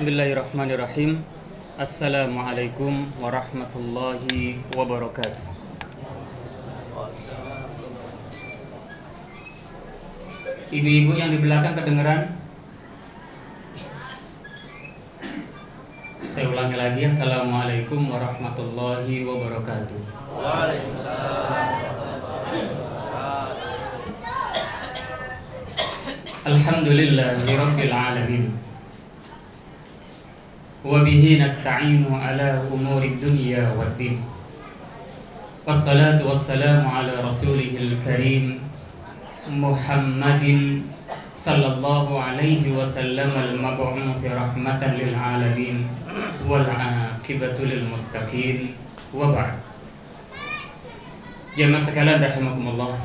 Bismillahirrahmanirrahim. Assalamualaikum warahmatullahi wabarakatuh. Ibu-ibu yang di belakang kedengeran? Saya ulangi lagi. Assalamualaikum warahmatullahi wabarakatuh. Alhamdulillahirabbil alamin. Wa bihi nasta'inu ala umuri dunya waddin. Wassalatu wassalamu ala rasulihil karim Muhammadin sallallahu alaihi wasallam al-mab'uuts rahmatan lil alamin wal 'aqibatu lil muttaqin wa ba'd. Jamaah sekalian rahimakumullah.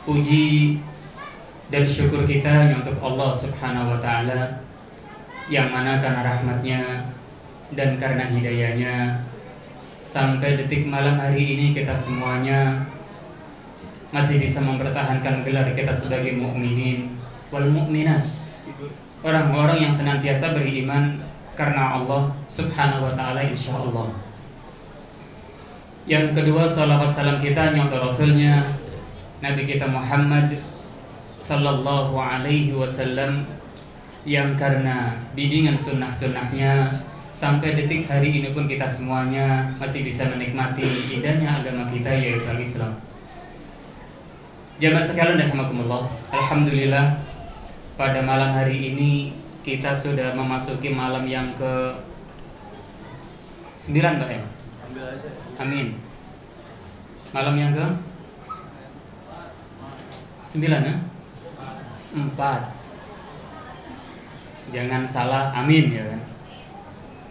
Puji dan syukur kita hanya untuk Allah Subhanahu wa taala, yang mana karena rahmatnya dan karena hidayahnya sampai detik malam hari ini kita semuanya masih bisa mempertahankan gelar kita sebagai mukminin wal mukminat, orang-orang yang senantiasa beriman karena Allah Subhanahu wa taala insyaallah. Yang kedua, salawat salam kita hanya untuk Rasulnya Nabi kita Muhammad sallallahu alaihi wasallam, yang karena bimbingan sunnah-sunnahnya sampai detik hari ini pun kita semuanya masih bisa menikmati indahnya agama kita, yaitu al-Islam. Jamaah sekalian rahimakumullah, alhamdulillah pada malam hari ini kita sudah memasuki malam yang ke 9, Pak ya? Amin. Malam yang ke 9 ya? 4. Jangan salah, amin ya kan.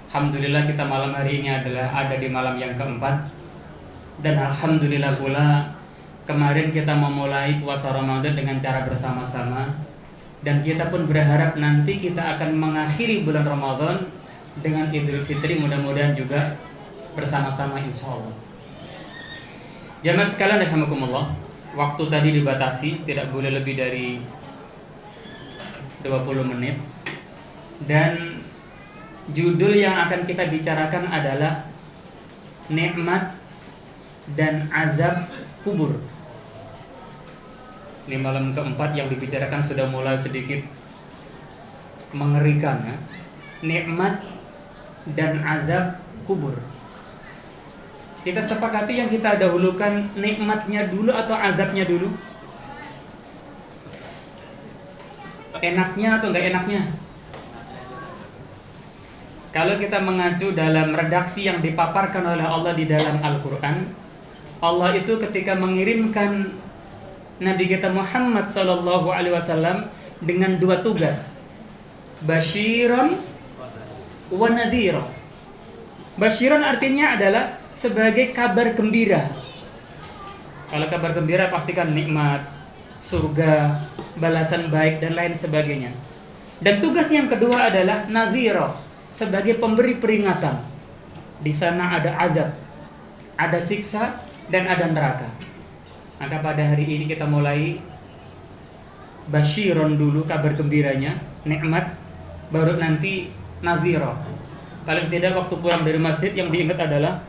Alhamdulillah kita malam hari ini adalah ada di malam yang keempat. Dan alhamdulillah pula kemarin kita memulai puasa Ramadan dengan cara bersama-sama. Dan kita pun berharap nanti kita akan mengakhiri bulan Ramadan dengan Idul Fitri, mudah-mudahan juga bersama-sama insyaallah. Jamaah sekalian rahimakumullah, waktu tadi dibatasi, tidak boleh lebih dari 20 menit. Dan judul yang akan kita bicarakan adalah nikmat dan azab kubur. Ini malam keempat yang dibicarakan sudah mulai sedikit mengerikan ya. Nikmat dan azab kubur. Kita sepakati yang kita dahulukan nikmatnya dulu atau azabnya dulu? Enaknya atau enggak enaknya? Kalau kita mengacu dalam redaksi yang dipaparkan oleh Allah di dalam Al-Quran, Allah itu ketika mengirimkan Nabi kita Muhammad SAW dengan 2 tugas, Basyiran wa nadhira. Basyiran artinya adalah sebagai kabar gembira. Kalau kabar gembira pastikan nikmat, surga, balasan baik dan lain sebagainya. Dan tugas yang kedua adalah nadhira, sebagai pemberi peringatan. Di sana ada azab, ada siksa, dan ada neraka. Maka pada hari ini kita mulai basyiron dulu, kabar gembiranya, nikmat, baru nanti nadhira. Paling tidak waktu pulang dari masjid yang diingat adalah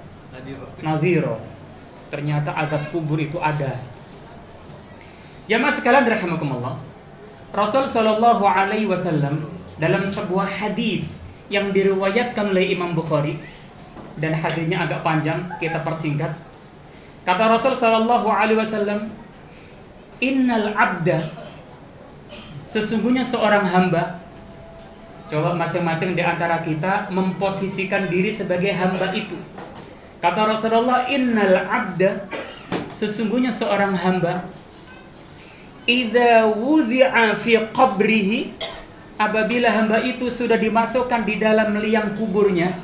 nadhira. Ternyata azab kubur itu ada. Jamaah sekalian rahimakumullah, Rasul sallallahu alaihi wasallam dalam sebuah hadis yang diriwayatkan oleh Imam Bukhari, dan hadisnya agak panjang, kita persingkat. Kata Rasul sallallahu alaihi wasallam, "Innal 'abda", sesungguhnya seorang hamba. Coba masing-masing di antara kita memposisikan diri sebagai hamba itu. Kata Rasulullah, "Innal 'abda", sesungguhnya seorang hamba, "idza wuzi'a fi qabrihi", apabila hamba itu sudah dimasukkan di dalam liang kuburnya,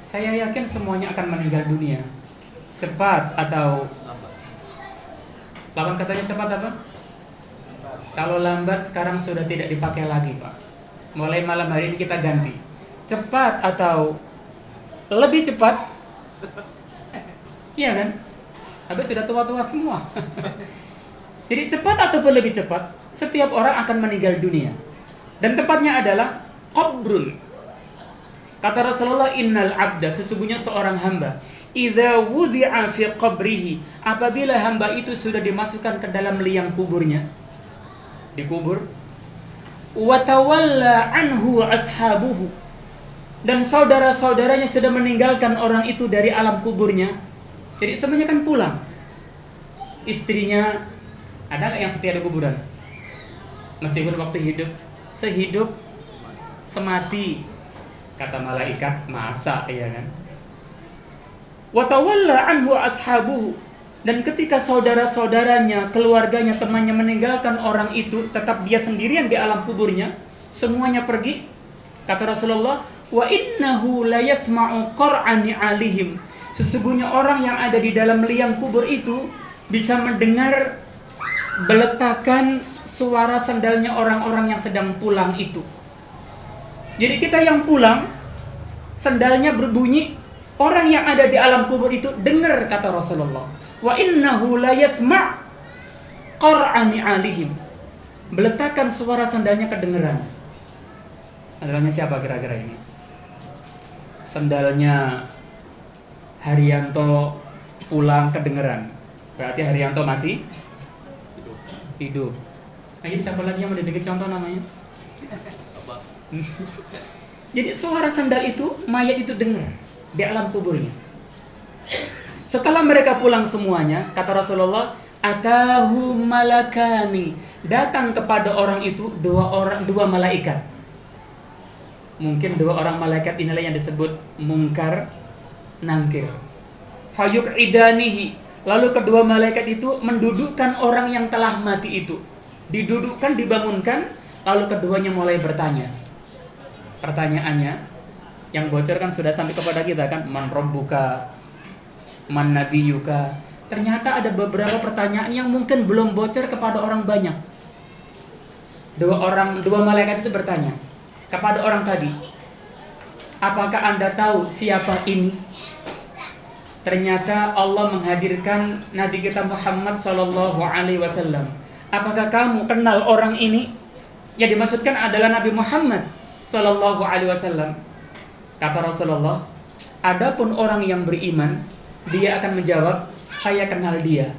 saya yakin semuanya akan meninggal dunia. Cepat atau lawan katanya cepat apa? Kalau lambat sekarang sudah tidak dipakai lagi, Pak. Mulai malam hari ini kita ganti. Cepat atau lebih cepat? Iya kan? Habis sudah tua-tua semua. Jadi cepat ataupun lebih cepat, setiap orang akan meninggal dunia. Dan tepatnya adalah qabrun. Kata Rasulullah, innal abda, sesungguhnya seorang hamba, idza wudi'a fi qabrihi, apabila hamba itu sudah dimasukkan ke dalam liang kuburnya, dikubur, wa tawalla anhu ashabuhu, dan saudara-saudaranya sudah meninggalkan orang itu dari alam kuburnya. Jadi semuanya kan pulang. Istrinya, ada nggak yang setia di kuburan? Meskipun waktu hidup, sehidup semati, kata malaikat, masa ya kan? Wa tawalla anhu ashabuhu, dan ketika saudara-saudaranya, keluarganya, temannya meninggalkan orang itu, tetap dia sendirian di alam kuburnya, semuanya pergi. Kata Rasulullah, wa innahu la yasma'u qar'ani alihim, sesungguhnya orang yang ada di dalam liang kubur itu bisa mendengar beletakan suara sandalnya orang-orang yang sedang pulang itu. Jadi kita yang pulang, sandalnya berbunyi, orang yang ada di alam kubur itu dengar, kata Rasulullah. Wa innahu la yasma' qar'ani alihim, beletakan suara sandalnya kedengeran. Sandalnya siapa kira-kira ini? Sandalnya Haryanto pulang kedengeran. Berarti Haryanto masih hidup. Ayo siapa lagi yang mendidik contoh namanya? Jadi suara sandal itu, mayat itu dengar di alam kuburnya. Setelah mereka pulang semuanya, kata Rasulullah, atahu malakani, datang kepada orang itu dua malaikat. Mungkin dua orang malaikat inilah yang disebut Munkar Nangkir. Fayuqidanihi, lalu kedua malaikat itu mendudukkan orang yang telah mati itu. Didudukkan, dibangunkan, lalu keduanya mulai bertanya. Pertanyaannya yang bocor kan sudah sampai kepada kita kan, man rabbuka, man nabiyuka. Ternyata ada beberapa pertanyaan yang mungkin belum bocor kepada orang banyak. Dua malaikat itu bertanya kepada orang tadi, apakah Anda tahu siapa ini? Ternyata Allah menghadirkan Nabi kita Muhammad sallallahu alaihi wasallam. Apakah kamu kenal orang ini? Yang dimaksudkan adalah Nabi Muhammad sallallahu alaihi wasallam. Kata Rasulullah, adapun orang yang beriman, dia akan menjawab, saya kenal dia.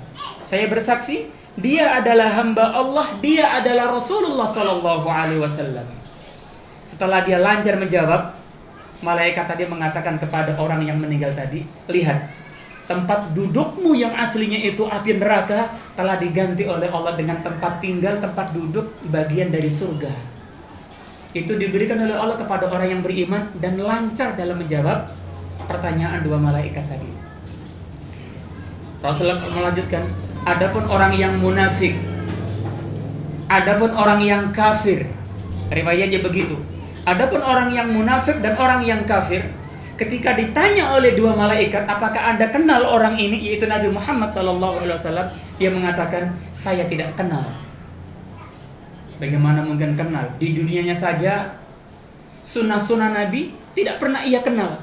Saya bersaksi, dia adalah hamba Allah, dia adalah Rasulullah sallallahu alaihi wasallam. Setelah dia lancar menjawab, malaikat tadi mengatakan kepada orang yang meninggal tadi, lihat, tempat dudukmu yang aslinya itu api neraka telah diganti oleh Allah dengan tempat tinggal, tempat duduk bagian dari surga. Itu diberikan oleh Allah kepada orang yang beriman dan lancar dalam menjawab pertanyaan dua malaikat tadi. Rasulullah melanjutkan, adapun orang yang munafik, adapun orang yang kafir, riwayatnya begitu. Adapun orang yang munafik dan orang yang kafir, ketika ditanya oleh dua malaikat, apakah Anda kenal orang ini, yaitu Nabi Muhammad SAW, dia mengatakan, saya tidak kenal. Bagaimana mungkin kenal? Di dunianya saja, sunnah-sunnah Nabi tidak pernah ia kenal.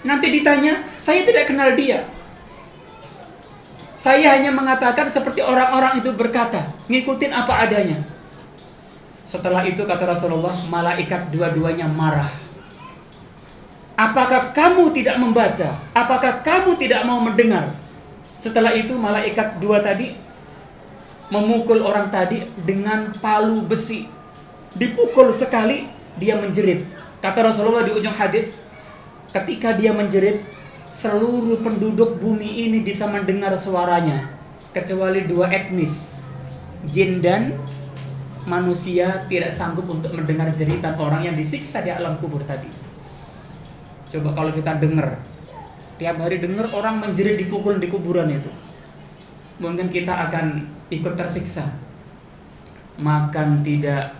Nanti ditanya, saya tidak kenal dia. Saya hanya mengatakan seperti orang-orang itu berkata, ngikutin apa adanya. Setelah itu kata Rasulullah, malaikat dua-duanya marah. Apakah kamu tidak membaca? Apakah kamu tidak mau mendengar? Setelah itu malaikat dua tadi memukul orang tadi dengan palu besi. Dipukul sekali, dia menjerit. Kata Rasulullah di ujung hadis, ketika dia menjerit, seluruh penduduk bumi ini bisa mendengar suaranya, kecuali dua etnis, jin dan manusia tidak sanggup untuk mendengar jeritan orang yang disiksa di alam kubur tadi. Coba kalau kita dengar, tiap hari dengar orang menjerit dipukul di kuburan itu, mungkin kita akan ikut tersiksa. Makan tidak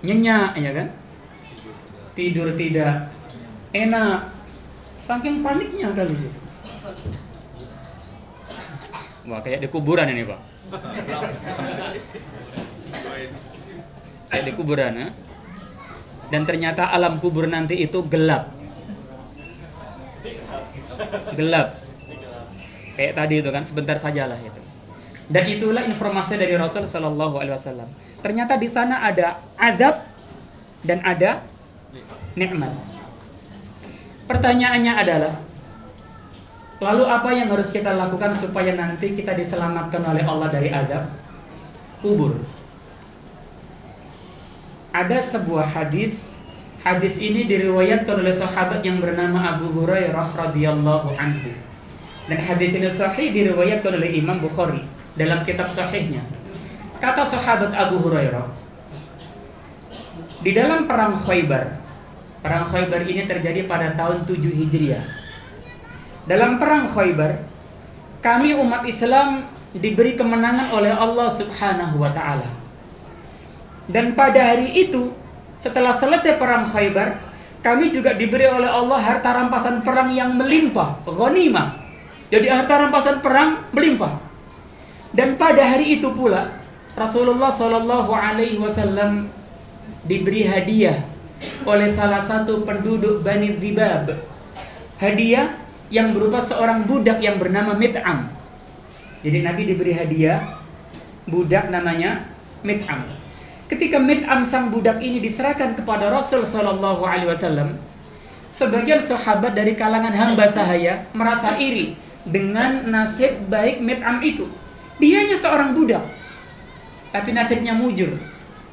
nyenyak, ya kan? Tidur tidak enak, saking paniknya kali itu. Wah, kayak di kuburan ini, Pak. Kayak di kuburan, ya. Dan ternyata alam kubur nanti itu gelap. Gelap. Kayak tadi itu kan, sebentar sajalah itu. Dan itulah informasi dari Rasul sallallahu alaihi wasallam. Ternyata di sana ada azab dan ada nikmat. Pertanyaannya adalah, lalu apa yang harus kita lakukan supaya nanti kita diselamatkan oleh Allah dari azab kubur? Ada sebuah hadis ini diriwayatkan oleh sahabat yang bernama Abu Hurairah radhiyallahu anhu. Dan hadis ini sahih diriwayatkan oleh Imam Bukhari dalam kitab sahihnya. Kata sahabat Abu Hurairah, di dalam perang Khaybar ini terjadi pada tahun 7 Hijriah. Dalam perang Khaybar, kami umat Islam diberi kemenangan oleh Allah Subhanahu wa taala. Dan pada hari itu, setelah selesai perang Khaybar, kami juga diberi oleh Allah harta rampasan perang yang melimpah, ghanimah. Jadi harta rampasan perang melimpah. Dan pada hari itu pula Rasulullah Shallallahu Alaihi Wasallam diberi hadiah oleh salah satu penduduk Bani Dhibab. Hadiah yang berupa seorang budak yang bernama Mit'am. Jadi Nabi diberi hadiah budak namanya Mit'am. Ketika Mit'am sang budak ini diserahkan kepada Rasul Shallallahu Alaihi Wasallam, sebagian sahabat dari kalangan hamba sahaya merasa iri dengan nasib baik Mit'am itu. Dia hanya seorang budak, tapi nasibnya mujur.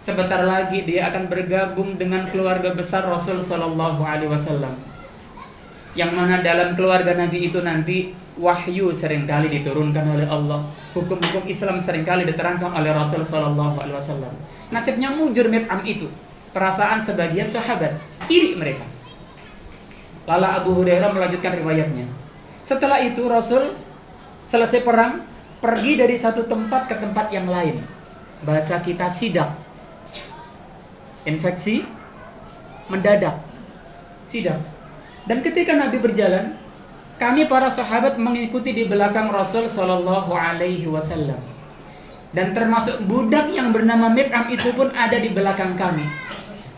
Sebentar lagi dia akan bergabung dengan keluarga besar Rasul Shallallahu Alaihi Wasallam, yang mana dalam keluarga Nabi itu nanti wahyu seringkali diturunkan oleh Allah, hukum-hukum Islam seringkali diterangkan oleh Rasul Shallallahu Alaihi Wasallam. Nasibnya mujur Mit'am itu. Perasaan sebagian sahabat iri mereka. Lalu Abu Hurairah melanjutkan riwayatnya. Setelah itu Rasul selesai perang, pergi dari satu tempat ke tempat yang lain. Bahasa kita sidak. Infeksi mendadak. Sidak. Dan ketika Nabi berjalan, kami para sahabat mengikuti di belakang Rasul Sallallahu Alaihi Wasallam. Dan termasuk budak yang bernama Mit'am itu pun ada di belakang kami.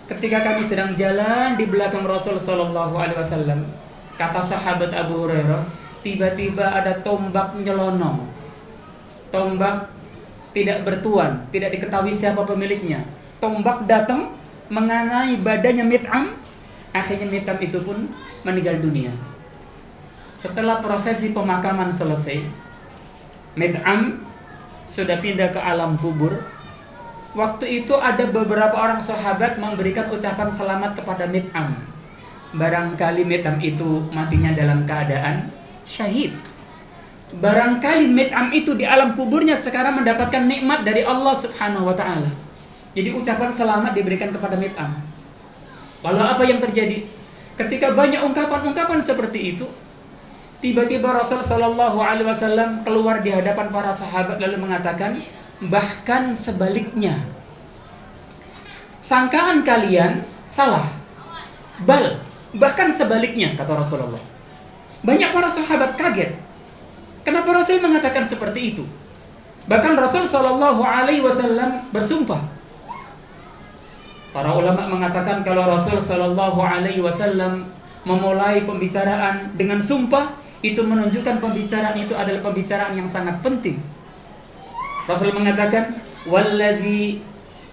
Ketika kami sedang jalan di belakang Rasul Sallallahu Alaihi Wasallam, kata sahabat Abu Hurairah, tiba-tiba ada tombak nyelonong. Tombak tidak bertuan, tidak diketahui siapa pemiliknya. Tombak datang mengenai badannya Mit'am. Akhirnya Mit'am itu pun meninggal dunia. Setelah prosesi pemakaman selesai, Mit'am sudah pindah ke alam kubur. Waktu itu ada beberapa orang sahabat memberikan ucapan selamat kepada Mit'am. Barangkali Mit'am itu matinya dalam keadaan syahid. Barangkali Mit'am itu di alam kuburnya sekarang mendapatkan nikmat dari Allah Subhanahu wa taala. Jadi ucapan selamat diberikan kepada Mit'am. Lalu apa yang terjadi? Ketika banyak ungkapan-ungkapan seperti itu, tiba-tiba Rasul Shallallahu Alaihi Wasallam keluar di hadapan para sahabat lalu mengatakan, bahkan sebaliknya, sangkaan kalian salah. Bahkan sebaliknya, kata Rasulullah. Banyak para sahabat kaget. Kenapa Rasul mengatakan seperti itu? Bahkan Rasul Shallallahu Alaihi Wasallam bersumpah. Para ulama mengatakan kalau Rasul Shallallahu Alaihi Wasallam memulai pembicaraan dengan sumpah, itu menunjukkan pembicaraan itu adalah pembicaraan yang sangat penting. Rasul mengatakan, "Walladzi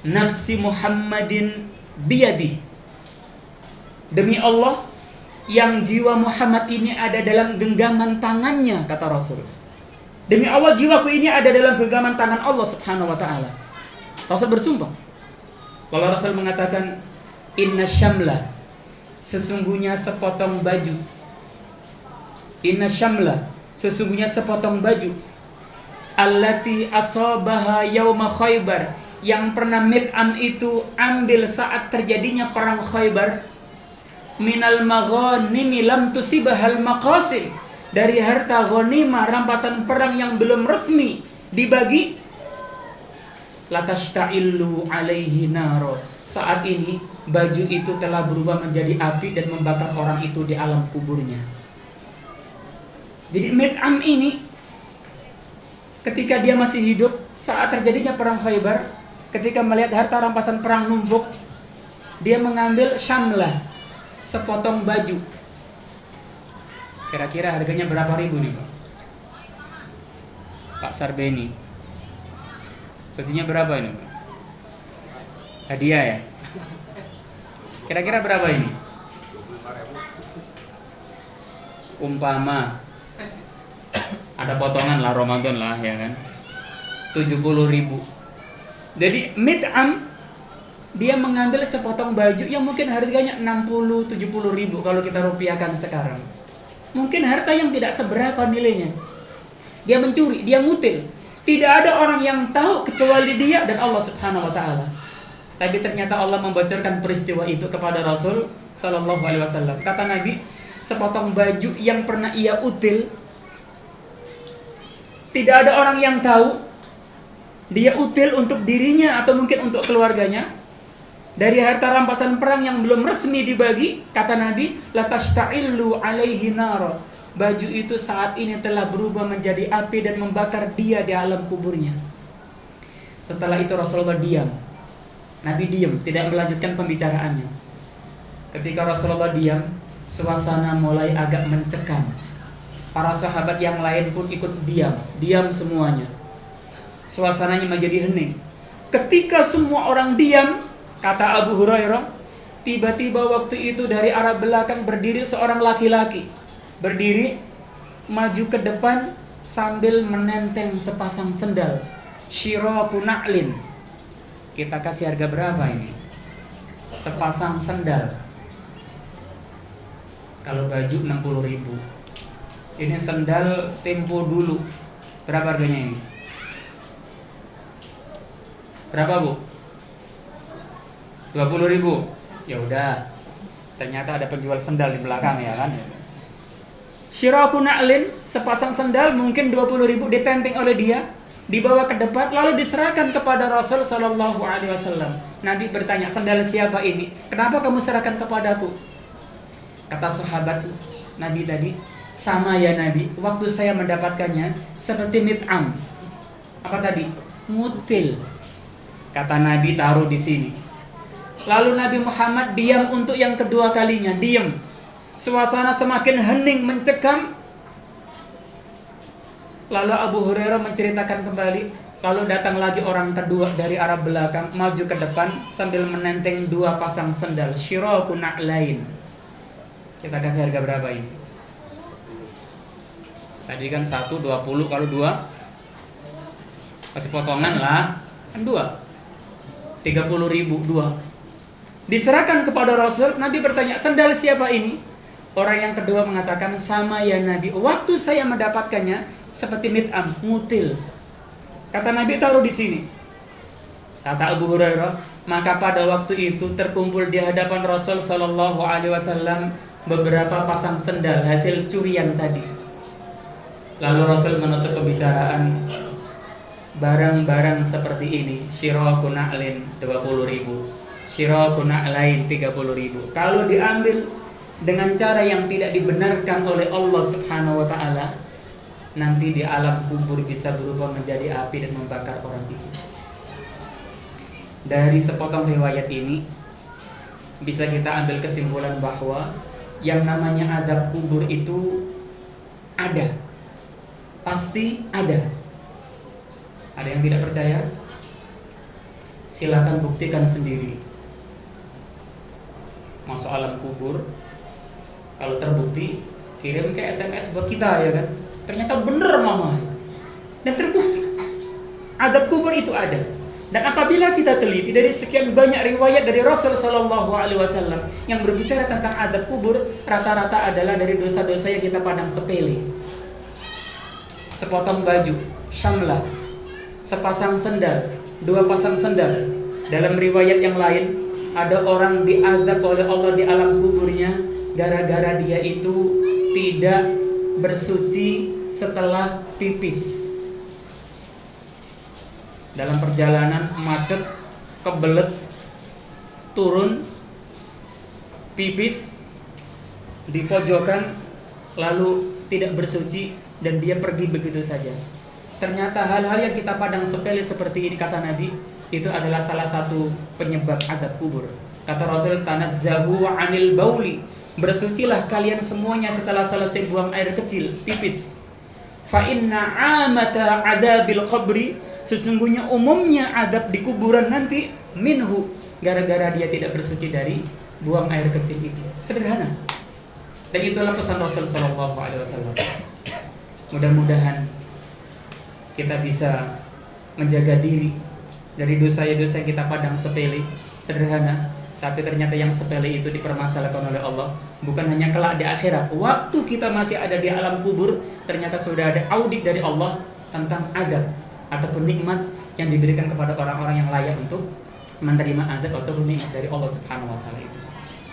nafsi Muhammadin biyadi." Demi Allah yang jiwa Muhammad ini ada dalam genggaman tangannya, kata Rasul. Demi Allah jiwaku ini ada dalam genggaman tangan Allah Subhanahu wa taala. Rasul bersumpah. Kalau Rasul mengatakan, "Inna syamla," sesungguhnya sepotong baju. Inna syamla, sesungguhnya sepotong baju. Allati asabaha yauma Khaybar, yang pernah Mit'am itu ambil saat terjadinya perang Khaybar. Minal maghanimi lam tusibahal maqasim, dari harta ghanimah rampasan perang yang belum resmi dibagi. Latasta'illu alaihi naro, saat ini baju itu telah berubah menjadi api dan membakar orang itu di alam kuburnya. Jadi Mit'am ini ketika dia masih hidup saat terjadinya perang Khaybar, ketika melihat harta rampasan perang numpuk, dia mengambil syamlah, sepotong baju. Kira-kira harganya berapa ribu nih Pak? Pak Sarbeni, bajunya berapa ini Pak? Hadiah ya? Kira-kira berapa ini? Umpama ada potongan lah Ramadan lah ya kan, 70.000. Jadi mit'am dia mengambil sepotong baju yang mungkin harganya 60-70.000 kalau kita rupiahkan sekarang. Mungkin harta yang tidak seberapa nilainya. Dia mencuri, dia ngutil. Tidak ada orang yang tahu kecuali dia dan Allah Subhanahu wa taala. Tapi ternyata Allah membocorkan peristiwa itu kepada Rasul sallallahu alaihi wasallam. Kata Nabi, sepotong baju yang pernah ia util, tidak ada orang yang tahu dia util untuk dirinya atau mungkin untuk keluarganya. Dari harta rampasan perang yang belum resmi dibagi, kata Nabi, la tashta'illu alaihi nar. Baju itu saat ini telah berubah menjadi api dan membakar dia di alam kuburnya. Setelah itu Rasulullah diam. Nabi diam, tidak melanjutkan pembicaraannya. Ketika Rasulullah diam, suasana mulai agak mencekam. Para sahabat yang lain pun ikut diam semuanya. Suasananya menjadi hening. Ketika semua orang diam, kata Abu Hurairah, tiba-tiba waktu itu dari arah belakang berdiri seorang laki-laki. Berdiri, maju ke depan sambil menenteng sepasang sendal. Syiraku na'lin. Kita kasih harga berapa ini? Sepasang sendal. Kalau baju 60.000. Ini sendal tempo dulu. Berapa harganya ini? Berapa, Bu? 20.000. Ya udah. Ternyata ada penjual sendal di belakang ya kan. Syiraku na'lin, sepasang sendal mungkin 20.000 ditenteng oleh dia, dibawa ke depan lalu diserahkan kepada Rasul sallallahu alaihi wasallam. Nabi bertanya, "Sendal siapa ini? Kenapa kamu serahkan kepadaku?" Kata sahabat Nabi tadi, "Sama ya Nabi, waktu saya mendapatkannya seperti mit'am." Apa tadi? Ngutil. Kata Nabi, "Taruh di sini." Lalu Nabi Muhammad diam untuk yang kedua kalinya, diam. Suasana semakin hening mencekam. Lalu Abu Hurairah menceritakan kembali. Lalu datang lagi orang kedua dari arah belakang, maju ke depan sambil menenteng dua pasang sendal. Syiraku na'lain. Kita kasih harga berapa ini? Tadi kan 1 20, kalau 2 kasih potongan lah. Kan 2 30.000, 2. Diserahkan kepada Rasul. Nabi bertanya, "Sendal siapa ini?" Orang yang kedua mengatakan, "Sama ya Nabi, waktu saya mendapatkannya seperti mit'am, ngutil." Kata Nabi, "Taruh di sini." Kata Abu Hurairah, maka pada waktu itu terkumpul di hadapan Rasul sallallahu alaihi wasallam beberapa pasang sendal hasil curian tadi. Lalu Rasul menutup pembicaraan, "Barang-barang seperti ini, syiraku na'lin 20.000, syiraku na'lain 30.000. Kalau diambil dengan cara yang tidak dibenarkan oleh Allah Subhanahu wa taala, nanti di alam kubur bisa berubah menjadi api dan membakar orang itu." Dari sepotong riwayat ini bisa kita ambil kesimpulan bahwa yang namanya azab kubur itu ada. Pasti ada. Ada yang tidak percaya? Silakan buktikan sendiri. Masuk alam kubur, kalau terbukti kirim ke SMS buat kita ya kan. Ternyata bener mama. Dan terbukti azab kubur itu ada. Dan apabila kita teliti dari sekian banyak riwayat dari Rasul sallallahu alaihi wasallam yang berbicara tentang azab kubur, rata-rata adalah dari dosa-dosa yang kita pandang sepele. Sepotong baju, syamlah, sepasang sendal, 2 pasang sendal. Dalam riwayat yang lain, ada orang diazab oleh Allah di alam kuburnya gara-gara dia itu tidak bersuci setelah pipis. Dalam perjalanan macet, kebelet, turun, pipis di pojokan, lalu tidak bersuci dan dia pergi begitu saja. Ternyata hal-hal yang kita pandang sepele seperti ini, kata Nabi, itu adalah salah satu penyebab azab kubur. Kata Rasul, "Tanazzahu 'anil bauli." Bersucilah kalian semuanya setelah selesai buang air kecil, pipis. Fa inna 'amata 'adzabil qabri, sesungguhnya umumnya azab di kuburan nanti minhu, gara-gara dia tidak bersuci buang air kecil itu. Sederhana. Dan itulah pesan Rasul sallallahu alaihi wasallam. Mudah-mudahan kita bisa menjaga diri dari dosa-dosa yang kita pandang sepele, sederhana, tapi ternyata yang sepele itu dipermasalahkan oleh Allah. Bukan hanya kelak di akhirat, waktu kita masih ada di alam kubur, ternyata sudah ada audit dari Allah tentang adab ataupun nikmat yang diberikan kepada orang-orang yang layak untuk menerima adab ataupun nikmat dari Allah Subhanahu wa taala itu.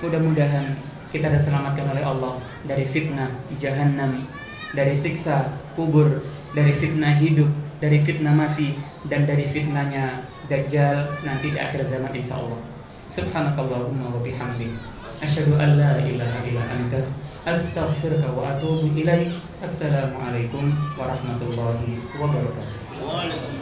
Mudah-mudahan kita diselamatkan oleh Allah dari fitnah jahannam, dari siksa kubur, dari fitnah hidup, dari fitnah mati, dan dari fitnahnya Dajjal nanti di akhir zaman insyaallah. Subhanakallahumma wa bihamdik, asyhadu an la ilaha illa anta, astaghfiruka wa atubu ilaik. Assalamualaikum warahmatullahi wabarakatuh.